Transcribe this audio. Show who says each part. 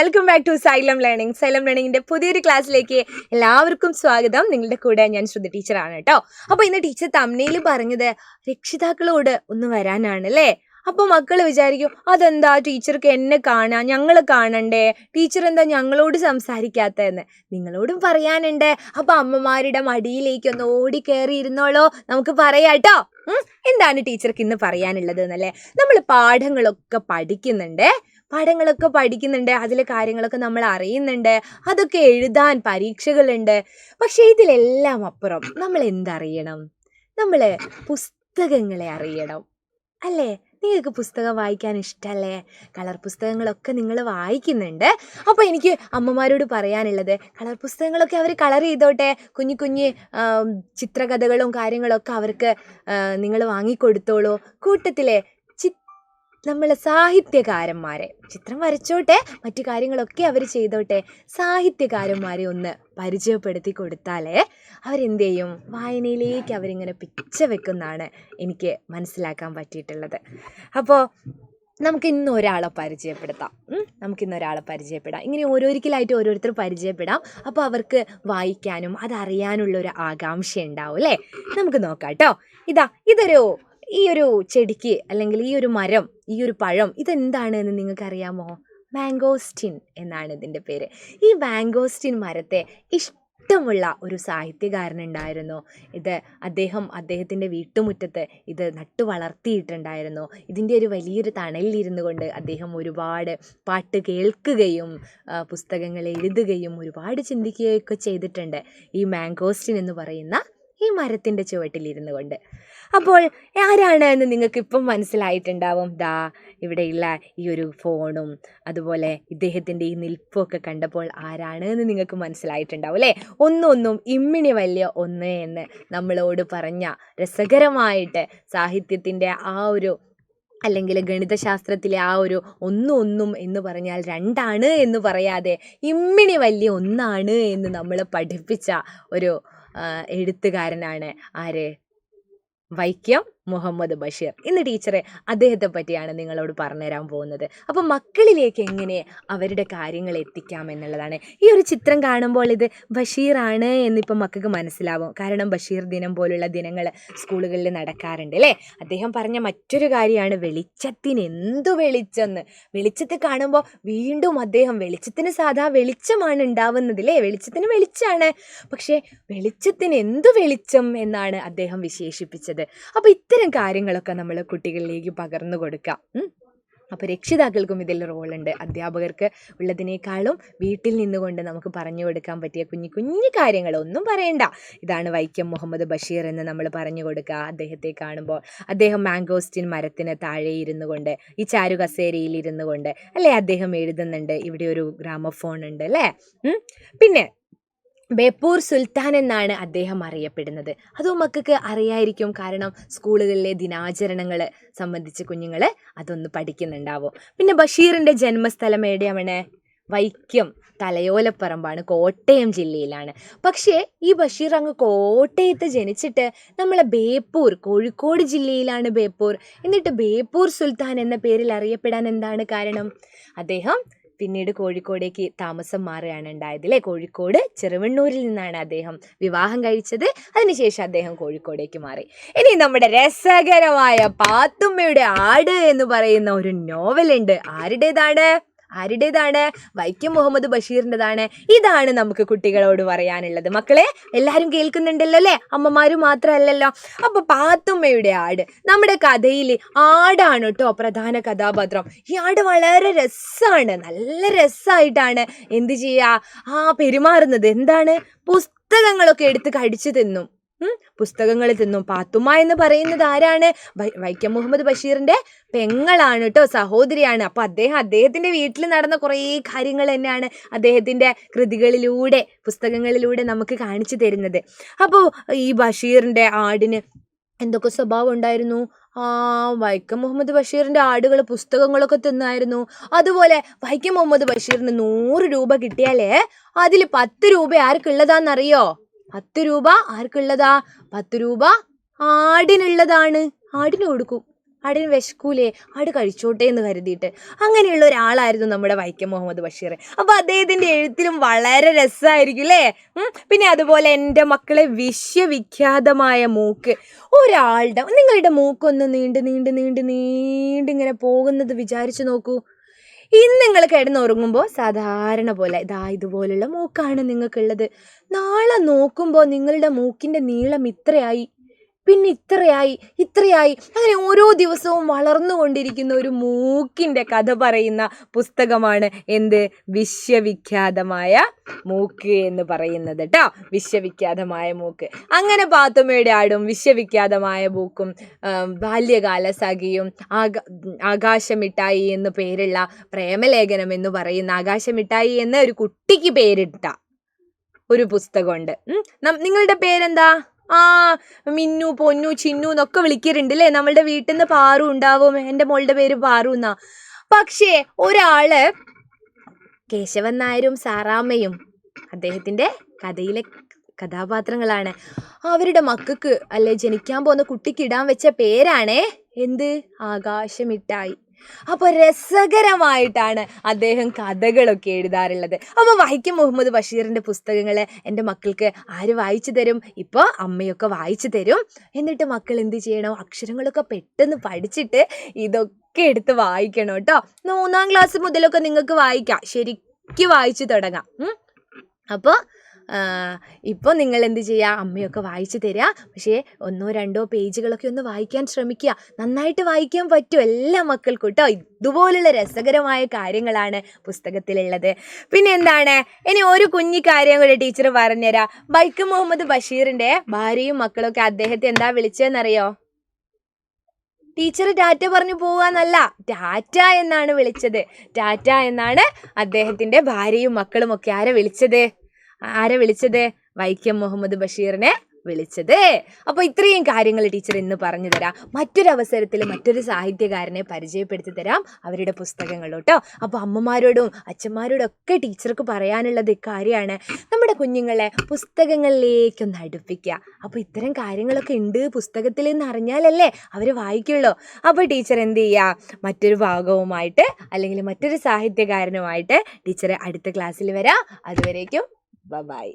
Speaker 1: Welcome back to Xylem Learning. Xylem ലേണിംഗിന്റെ പുതിയൊരു ക്ലാസ്സിലേക്ക് എല്ലാവർക്കും സ്വാഗതം. നിങ്ങളുടെ കൂടെ ഞാൻ ശ്രുതി ടീച്ചറാണ് കേട്ടോ. അപ്പോൾ ഇന്ന് ടീച്ചർ തംബ്നെയിൽ പറഞ്ഞത് രക്ഷിതാക്കളോട് ഒന്ന് വരാനാണ് അല്ലേ. അപ്പോൾ മക്കൾ വിചാരിക്കും, അതെന്താ ടീച്ചർക്ക് എന്നെ കാണാൻ, ഞങ്ങൾ കാണണ്ടേ, ടീച്ചർ എന്താ ഞങ്ങളോട് സംസാരിക്കാത്തതെന്ന്. നിങ്ങളോടും പറയാനുണ്ട്. അപ്പോൾ അമ്മമാരുടെ മടിയിലേക്ക് ഒന്ന് ഓടി കയറി ഇരുന്നോളോ, നമുക്ക് പറയാം കേട്ടോ. എന്താണ് ടീച്ചർക്ക് ഇന്ന് പറയാനുള്ളത് എന്നല്ലേ. നമ്മൾ പാഠങ്ങളൊക്കെ പഠിക്കുന്നുണ്ട്, അതിലെ കാര്യങ്ങളൊക്കെ നമ്മൾ അറിയുന്നുണ്ട്, അതൊക്കെ എഴുതാൻ പരീക്ഷകളുണ്ട്. പക്ഷേ ഇതിലെല്ലാം അപ്പുറം നമ്മൾ എന്തറിയണം? നമ്മൾ പുസ്തകങ്ങളെ അറിയണം അല്ലേ. നിങ്ങൾക്ക് പുസ്തകം വായിക്കാൻ ഇഷ്ടമല്ലേ? കളർ പുസ്തകങ്ങളൊക്കെ നിങ്ങൾ വായിക്കുന്നുണ്ട്. അപ്പോൾ എനിക്ക് അമ്മമാരോട് പറയാനുള്ളത്, കളർ പുസ്തകങ്ങളൊക്കെ അവർ കളർ ചെയ്തോട്ടെ. കുഞ്ഞു ചിത്രകഥകളും കാര്യങ്ങളൊക്കെ അവർക്ക് നിങ്ങൾ വാങ്ങിക്കൊടുത്തോളൂ. കൂട്ടത്തിലെ നമ്മൾ സാഹിത്യകാരന്മാരെ, ചിത്രം വരച്ചോട്ടെ, മറ്റു കാര്യങ്ങളൊക്കെ അവർ ചെയ്തോട്ടെ, സാഹിത്യകാരന്മാരെ ഒന്ന് പരിചയപ്പെടുത്തി കൊടുത്താലേ അവരെന്ത് ചെയ്യും, വായനയിലേക്ക് അവരിങ്ങനെ പിച്ച വെക്കുന്നതാണ് എനിക്ക് മനസ്സിലാക്കാൻ പറ്റിയിട്ടുള്ളത്. അപ്പോൾ നമുക്കിന്ന് ഒരാളെ പരിചയപ്പെടാം. ഇങ്ങനെ ഓരോരിക്കലായിട്ട് ഓരോരുത്തർ പരിചയപ്പെടാം. അപ്പോൾ അവർക്ക് വായിക്കാനും അതറിയാനുള്ളൊരു ആകാംക്ഷ ഉണ്ടാവും അല്ലേ. നമുക്ക് നോക്കാം കേട്ടോ. ഈ ഒരു ചെടിക്ക് അല്ലെങ്കിൽ ഈ ഒരു മരം, ഈ ഒരു പഴം, ഇതെന്താണ് എന്ന് നിങ്ങൾക്കറിയാമോ? മാംഗോസ്റ്റിൻ എന്നാണ് ഇതിൻ്റെ പേര്. ഈ മാംഗോസ്റ്റിൻ മരത്തെ ഇഷ്ടമുള്ള ഒരു സാഹിത്യകാരനുണ്ടായിരുന്നു. അദ്ദേഹത്തിൻ്റെ വീട്ടുമുറ്റത്ത് ഇത് നട്ടു വളർത്തിയിട്ടുണ്ടായിരുന്നു. ഇതിൻ്റെ ഒരു വലിയൊരു തണലിലിരുന്നു കൊണ്ട് അദ്ദേഹം ഒരുപാട് പാട്ട് കേൾക്കുകയും പുസ്തകങ്ങൾ എഴുതുകയും ഒരുപാട് ചിന്തിക്കുകയൊക്കെ ചെയ്തിട്ടുണ്ട് ഈ മാംഗോസ്റ്റിൻ എന്ന് പറയുന്ന ഈ മരത്തിൻ്റെ ചുവട്ടിലിരുന്നു കൊണ്ട്. അപ്പോൾ ആരാണ് എന്ന് നിങ്ങൾക്ക് ഇപ്പം മനസ്സിലായിട്ടുണ്ടാവും. ഇവിടെയുള്ള ഈ ഒരു ഫോണും അതുപോലെ ഇദ്ദേഹത്തിൻ്റെ ഈ നിൽപ്പൊക്കെ കണ്ടപ്പോൾ ആരാണ് എന്ന് നിങ്ങൾക്ക് മനസ്സിലായിട്ടുണ്ടാവും അല്ലേ. ഒന്നും ഇമ്മിണി വലിയ ഒന്ന് എന്ന് നമ്മളോട് പറഞ്ഞ രസകരമായിട്ട് സാഹിത്യത്തിൻ്റെ ആ ഒരു അല്ലെങ്കിൽ ഗണിതശാസ്ത്രത്തിലെ ആ ഒരു ഒന്നും എന്ന് പറഞ്ഞാൽ രണ്ടാണ് എന്ന് പറയാതെ ഇമ്മിണി വലിയ ഒന്നാണ് എന്ന് നമ്മളെ പഠിപ്പിച്ച ഒരു എഴുത്തുകാരനാണ് ആര്? വൈക്കം മുഹമ്മദ് ബഷീർ. ഇന്ന് ടീച്ചറെ അദ്ദേഹത്തെ പറ്റിയാണ് നിങ്ങളോട് പറഞ്ഞുതരാൻ പോകുന്നത്. അപ്പോൾ മക്കളിലേക്ക് എങ്ങനെ അവരുടെ കാര്യങ്ങൾ എത്തിക്കാം എന്നുള്ളതാണ്. ഈ ഒരു ചിത്രം കാണുമ്പോൾ ഇത് ബഷീറാണ് എന്നിപ്പോൾ മക്കൾക്ക് മനസ്സിലാവും. കാരണം ബഷീർ ദിനം പോലുള്ള ദിനങ്ങൾ സ്കൂളുകളിൽ നടക്കാറുണ്ട് അല്ലേ. അദ്ദേഹം പറഞ്ഞ മറ്റൊരു കാര്യമാണ് വെളിച്ചത്തിന് എന്തു വെളിച്ചെന്ന്. വെളിച്ചത്തെ കാണുമ്പോൾ വീണ്ടും അദ്ദേഹം വെളിച്ചത്തിന് സാധാ വെളിച്ചമാണ് ഉണ്ടാവുന്നത് അല്ലേ. വെളിച്ചത്തിന് വെളിച്ചമാണ്, പക്ഷേ വെളിച്ചത്തിന് എന്തു വെളിച്ചം എന്നാണ് അദ്ദേഹം വിശേഷിപ്പിച്ചത്. അപ്പോൾ ഇത്തരം കാര്യങ്ങളൊക്കെ നമ്മൾ കുട്ടികളിലേക്ക് പകർന്നു കൊടുക്കാം. അപ്പോൾ രക്ഷിതാക്കൾക്കും ഇതിൽ റോളുണ്ട്. അധ്യാപകർക്ക് ഉള്ളതിനേക്കാളും വീട്ടിൽ നിന്നുകൊണ്ട് നമുക്ക് പറഞ്ഞു കൊടുക്കാൻ പറ്റിയ കുഞ്ഞു കാര്യങ്ങൾ ഒന്നും പറയണ്ട. ഇതാണ് വൈക്കം മുഹമ്മദ് ബഷീർ എന്ന് നമ്മൾ പറഞ്ഞു കൊടുക്കുക. അദ്ദേഹത്തെ കാണുമ്പോൾ അദ്ദേഹം മാംഗോസ്റ്റിൻ മരത്തിന് താഴെ ഇരുന്നു കൊണ്ട്, ഈ ചാരുകസേരയിൽ ഇരുന്നു കൊണ്ട് അല്ലേ അദ്ദേഹം എഴുതുന്നുണ്ട്. ഇവിടെ ഒരു ഗ്രാമഫോൺ ഉണ്ട് അല്ലേ. പിന്നെ ബേപ്പൂർ സുൽത്താൻ എന്നാണ് അദ്ദേഹം അറിയപ്പെടുന്നത്. അതും മക്കൾക്ക് അറിയായിരിക്കും. കാരണം സ്കൂളുകളിലെ ദിനാചരണങ്ങൾ സംബന്ധിച്ച് കുഞ്ഞുങ്ങൾ അതൊന്ന് പഠിക്കുന്നുണ്ടാവും. പിന്നെ ബഷീറിൻ്റെ ജന്മസ്ഥലം എവിടെയാണ്? വൈക്കം തലയോലപ്പറമ്പാണ്, കോട്ടയം ജില്ലയിലാണ്. പക്ഷേ ഈ ബഷീർ അങ്ങ് കോട്ടയത്ത് ജനിച്ചിട്ട് നമ്മളെ ബേപ്പൂർ, കോഴിക്കോട് ജില്ലയിലാണ് ബേപ്പൂർ. എന്നിട്ട് ബേപ്പൂർ സുൽത്താൻ എന്ന പേരിൽ അറിയപ്പെടാൻ എന്താണ് കാരണം? അദ്ദേഹം പിന്നീട് കോഴിക്കോടേക്ക് താമസം മാറുകയാണ് ഉണ്ടായത് അല്ലേ. കോഴിക്കോട് ചെറുവണ്ണൂരിൽ നിന്നാണ് അദ്ദേഹം വിവാഹം കഴിച്ചത്. അതിനുശേഷം അദ്ദേഹം കോഴിക്കോടേക്ക് മാറി. ഇനി നമ്മുടെ രസകരമായ പാത്തുമ്മയുടെ ആട് എന്ന് പറയുന്ന ഒരു നോവലുണ്ട്. ആരുടേതാണ്? വൈക്കം മുഹമ്മദ് ബഷീറിൻ്റെതാണ്. ഇതാണ് നമുക്ക് കുട്ടികളോട് പറയാനുള്ളത്. മക്കളെ എല്ലാവരും കേൾക്കുന്നുണ്ടല്ലോ അല്ലേ, അമ്മമാരും മാത്രമല്ലല്ലോ. അപ്പോൾ പാത്തുമ്മയുടെ ആട് നമ്മുടെ കഥയിൽ ആടാണ് കേട്ടോ പ്രധാന കഥാപാത്രം. ഈ ആട് വളരെ രസമാണ്, നല്ല രസമായിട്ടാണ് എന്ത് ചെയ്യുക, പെരുമാറുന്നത്. എന്താണ്? പുസ്തകങ്ങളൊക്കെ എടുത്ത് കടിച്ചു തിന്നും. പുസ്തകങ്ങൾ തിന്നും. പാത്തുമ്മ എന്ന് പറയുന്നത് ആരാണ്? വൈക്കം മുഹമ്മദ് ബഷീറിൻ്റെ പെങ്ങളാണ് കേട്ടോ, സഹോദരിയാണ്. അപ്പോൾ അദ്ദേഹത്തിൻ്റെ വീട്ടിൽ നടന്ന കുറേ കാര്യങ്ങൾ തന്നെയാണ് അദ്ദേഹത്തിൻ്റെ കൃതികളിലൂടെ, പുസ്തകങ്ങളിലൂടെ നമുക്ക് കാണിച്ചു തരുന്നത്. അപ്പോൾ ഈ ബഷീറിൻ്റെ ആടിന് എന്തൊക്കെ സ്വഭാവം ഉണ്ടായിരുന്നു? വൈക്കം മുഹമ്മദ് ബഷീറിൻ്റെ ആടുകൾ പുസ്തകങ്ങളൊക്കെ തിന്നായിരുന്നു. അതുപോലെ വൈക്കം മുഹമ്മദ് ബഷീറിന് 100 രൂപ കിട്ടിയാലേ അതിൽ 10 രൂപ ആർക്കുള്ളതാണെന്നറിയോ? 10 രൂപ ആർക്കുള്ളതാ? 10 രൂപ ആടിനുള്ളതാണ്. ആടിന് കൊടുക്കും. ആടിന് വിശക്കൂലേ, ആട് കഴിച്ചോട്ടെ എന്ന് കരുതിയിട്ട്. അങ്ങനെയുള്ള ഒരാളായിരുന്നു നമ്മുടെ വൈക്കം മുഹമ്മദ് ബഷീർ. അപ്പോൾ അദ്ദേഹത്തിൻ്റെ എഴുത്തിലും വളരെ രസമായിരിക്കും അല്ലേ. പിന്നെ അതുപോലെ എൻ്റെ മക്കളെ വിശ്വവിഖ്യാതമായ മൂക്ക്. ഒരാളുടെ നിങ്ങളുടെ മൂക്കൊന്ന് നീണ്ടിങ്ങനെ പോകുന്നത് വിചാരിച്ചു നോക്കൂ. ഇന്ന് നിങ്ങൾ കിടന്നുറങ്ങുമ്പോൾ സാധാരണ പോലെ ഇതുപോലുള്ള മൂക്കാണ് നിങ്ങൾക്കുള്ളത്. നാളെ നോക്കുമ്പോൾ നിങ്ങളുടെ മൂക്കിൻ്റെ നീളം ഇത്രയായി, പിന്നെ ഇത്രയായി അങ്ങനെ ഓരോ ദിവസവും വളർന്നുകൊണ്ടിരിക്കുന്ന ഒരു മൂക്കിൻ്റെ കഥ പറയുന്ന പുസ്തകമാണ് എന്ത്? വിശ്വവിഖ്യാതമായ മൂക്ക് എന്ന് പറയുന്നത് കേട്ടോ. വിശ്വവിഖ്യാതമായ മൂക്ക്. അങ്ങനെ പാത്തുമ്മയുടെ ആടും വിശ്വവിഖ്യാതമായ മൂക്കും ബാല്യകാല സഖിയും ആകാശമിഠായി എന്ന് പേരുള്ള പ്രേമലേഖനം എന്ന് പറയുന്ന ആകാശമിഠായി എന്ന ഒരു കുട്ടിക്ക് പേരിട്ട ഒരു പുസ്തകമുണ്ട്. നിങ്ങളുടെ പേരെന്താ? മിന്നു, പൊന്നു, ചിന്നു എന്നൊക്കെ വിളിക്കാറുണ്ട് അല്ലേ. നമ്മളുടെ വീട്ടിൽ നിന്ന് പാറു ഉണ്ടാവും. എൻ്റെ മോളുടെ പേര് പാറു എന്നാ. പക്ഷേ ഒരാള് കേശവൻ നായരും സാറാമ്മയും അദ്ദേഹത്തിൻ്റെ കഥയിലെ കഥാപാത്രങ്ങളാണ്. അവരുടെ മക്കൾക്ക് അല്ലെ ജനിക്കാൻ പോകുന്ന കുട്ടിക്ക് ഇടാൻ വെച്ച പേരാണേ എന്ത്? ആകാശമിഠായി. അപ്പോൾ രസകരമായിട്ടാണ് അദ്ദേഹം കഥകളൊക്കെ എഴുതാറുള്ളത്. അപ്പോൾ വൈക്കം മുഹമ്മദ് ബഷീറിൻ്റെ പുസ്തകങ്ങൾ എൻ്റെ മക്കൾക്ക് ആര് വായിച്ചു തരും? ഇപ്പോൾ അമ്മയൊക്കെ വായിച്ചു തരും. എന്നിട്ട് മക്കൾ എന്ത് ചെയ്യണം? അക്ഷരങ്ങളൊക്കെ പെട്ടെന്ന് പഠിച്ചിട്ട് ഇതൊക്കെ എടുത്ത് വായിക്കണം കേട്ടോ. 3-ാം ക്ലാസ് മുതലൊക്കെ നിങ്ങൾക്ക് വായിക്കാം, ശരിക്കും വായിച്ചു തുടങ്ങാം. അപ്പോൾ ഇപ്പോൾ നിങ്ങൾ എന്ത് ചെയ്യുക? അമ്മയൊക്കെ വായിച്ചു തരിക. പക്ഷേ 1-2 പേജുകളൊക്കെ ഒന്ന് വായിക്കാൻ ശ്രമിക്കുക. നന്നായിട്ട് വായിക്കാൻ പറ്റും എല്ലാ മക്കൾക്കും കേട്ടോ. ഇതുപോലുള്ള രസകരമായ കാര്യങ്ങളാണ് പുസ്തകത്തിലുള്ളത്. പിന്നെ എന്താണ്, ഇനി ഒരു കുഞ്ഞി കാര്യം കൂടി ടീച്ചർ പറഞ്ഞുതരാം. വൈക്കം മുഹമ്മദ് ബഷീറിൻ്റെ ഭാര്യയും മക്കളൊക്കെ അദ്ദേഹത്തെ എന്താ വിളിച്ചതെന്നറിയോ? ടീച്ചർ ടാറ്റ പറഞ്ഞു പോവാന്നല്ല, ടാറ്റ എന്നാണ് വിളിച്ചത്. ടാറ്റ എന്നാണ് അദ്ദേഹത്തിൻ്റെ ഭാര്യയും മക്കളും ഒക്കെ ആരെ വിളിച്ചത്? വൈക്കം മുഹമ്മദ് ബഷീറിനെ വിളിച്ചത്. അപ്പോൾ ഇത്രയും കാര്യങ്ങൾ ടീച്ചർ ഇന്ന് പറഞ്ഞു തരാം. മറ്റൊരവസരത്തിൽ മറ്റൊരു സാഹിത്യകാരനെ പരിചയപ്പെടുത്തി തരാം, അവരുടെ പുസ്തകങ്ങൾ കേട്ടോ. അപ്പോൾ അമ്മമാരോടും അച്ഛന്മാരോടും ഒക്കെ ടീച്ചർക്ക് പറയാനുള്ളത് ഇക്കാര്യമാണ്, നമ്മുടെ കുഞ്ഞുങ്ങളെ പുസ്തകങ്ങളിലേക്കൊന്ന് അടുപ്പിക്കുക. അപ്പോൾ ഇത്തരം കാര്യങ്ങളൊക്കെ ഉണ്ട് പുസ്തകത്തിൽ എന്ന് അറിഞ്ഞാലല്ലേ അവർ വായിക്കുള്ളൂ. അപ്പോൾ ടീച്ചർ എന്ത് ചെയ്യുക? മറ്റൊരു ഭാഗവുമായിട്ട് അല്ലെങ്കിൽ മറ്റൊരു സാഹിത്യകാരനുമായിട്ട് ടീച്ചർ അടുത്ത ക്ലാസ്സിൽ വരാം. അതുവരേക്കും ബൈ.